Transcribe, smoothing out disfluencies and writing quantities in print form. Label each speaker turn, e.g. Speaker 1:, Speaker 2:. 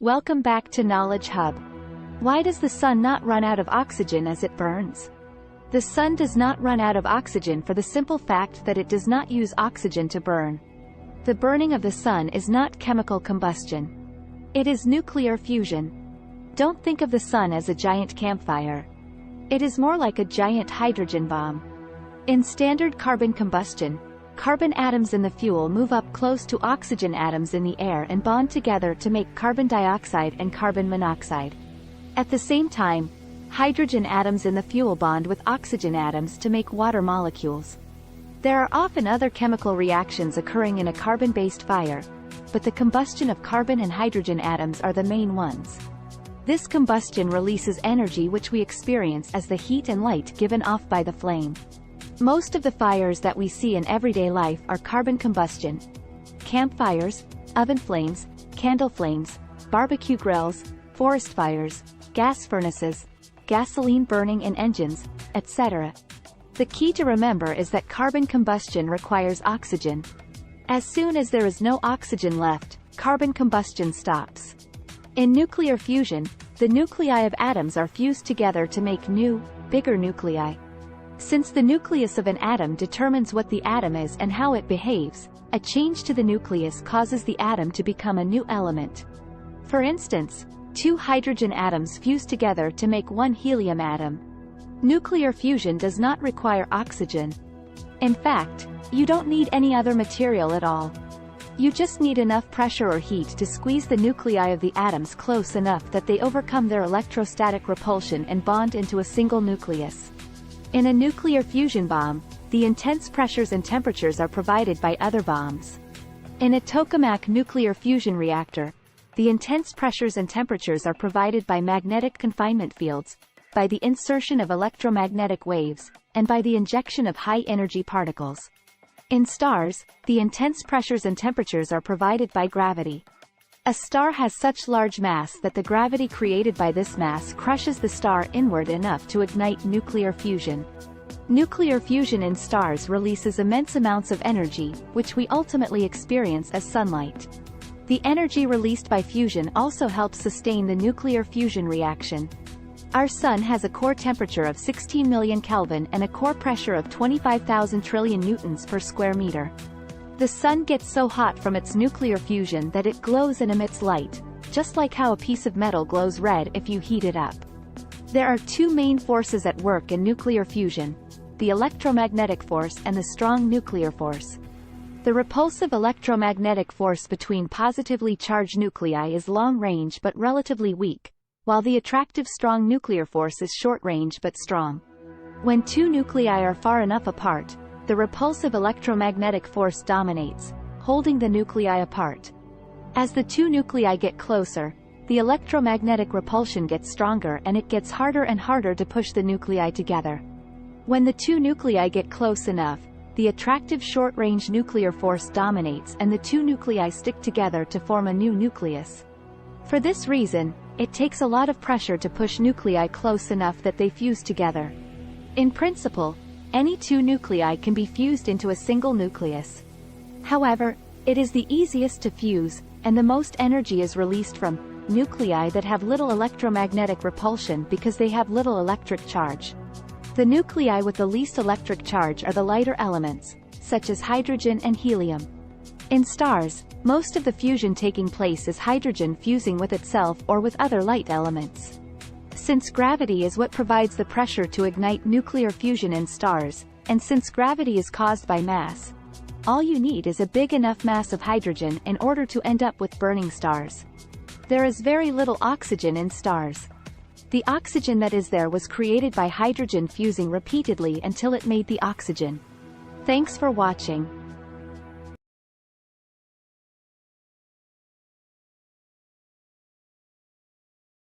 Speaker 1: Welcome back to Knowledge Hub. Why does the sun not run out of oxygen as it burns? The sun does not run out of oxygen for the simple fact that it does not use oxygen to burn. The burning of the sun is not chemical combustion. It is nuclear fusion. Don't think of the sun as a giant campfire. It is more like a giant hydrogen bomb. In standard carbon combustion, carbon atoms in the fuel move up close to oxygen atoms in the air and bond together to make carbon dioxide and carbon monoxide. At the same time, hydrogen atoms in the fuel bond with oxygen atoms to make water molecules. There are often other chemical reactions occurring in a carbon-based fire, but the combustion of carbon and hydrogen atoms are the main ones. This combustion releases energy which we experience as the heat and light given off by the flame. Most of the fires that we see in everyday life are carbon combustion. Campfires, oven flames, candle flames, barbecue grills, forest fires, gas furnaces, gasoline burning in engines, etc. The key to remember is that carbon combustion requires oxygen. As soon as there is no oxygen left, carbon combustion stops. In nuclear fusion, the nuclei of atoms are fused together to make new, bigger nuclei. Since the nucleus of an atom determines what the atom is and how it behaves, a change to the nucleus causes the atom to become a new element. For instance, two hydrogen atoms fuse together to make one helium atom. Nuclear fusion does not require oxygen. In fact, you don't need any other material at all. You just need enough pressure or heat to squeeze the nuclei of the atoms close enough that they overcome their electrostatic repulsion and bond into a single nucleus. In a nuclear fusion bomb, the intense pressures and temperatures are provided by other bombs. In a tokamak nuclear fusion reactor, the intense pressures and temperatures are provided by magnetic confinement fields, by the insertion of electromagnetic waves, and by the injection of high-energy particles. In stars, the intense pressures and temperatures are provided by gravity. A star has such large mass that the gravity created by this mass crushes the star inward enough to ignite nuclear fusion. Nuclear fusion in stars releases immense amounts of energy, which we ultimately experience as sunlight. The energy released by fusion also helps sustain the nuclear fusion reaction. Our Sun has a core temperature of 16 million Kelvin and a core pressure of 25,000 trillion newtons per square meter. The Sun gets so hot from its nuclear fusion that it glows and emits light, just like how a piece of metal glows red if you heat it up. There are two main forces at work in nuclear fusion: the electromagnetic force and the strong nuclear force. The repulsive electromagnetic force between positively charged nuclei is long-range but relatively weak, while the attractive strong nuclear force is short-range but strong. When two nuclei are far enough apart, the repulsive electromagnetic force dominates, holding the nuclei apart. As the two nuclei get closer, the electromagnetic repulsion gets stronger and it gets harder and harder to push the nuclei together. When the two nuclei get close enough, the attractive short-range nuclear force dominates and the two nuclei stick together to form a new nucleus. For this reason, it takes a lot of pressure to push nuclei close enough that they fuse together. In principle, any two nuclei can be fused into a single nucleus. However, it is the easiest to fuse, and the most energy is released from nuclei that have little electromagnetic repulsion because they have little electric charge. The nuclei with the least electric charge are the lighter elements, such as hydrogen and helium. In stars, most of the fusion taking place is hydrogen fusing with itself or with other light elements. Since gravity is what provides the pressure to ignite nuclear fusion in stars, and since gravity is caused by mass, all you need is a big enough mass of hydrogen in order to end up with burning stars. There is very little oxygen in stars. The oxygen that is there was created by hydrogen fusing repeatedly until it made the oxygen. Thanks for watching.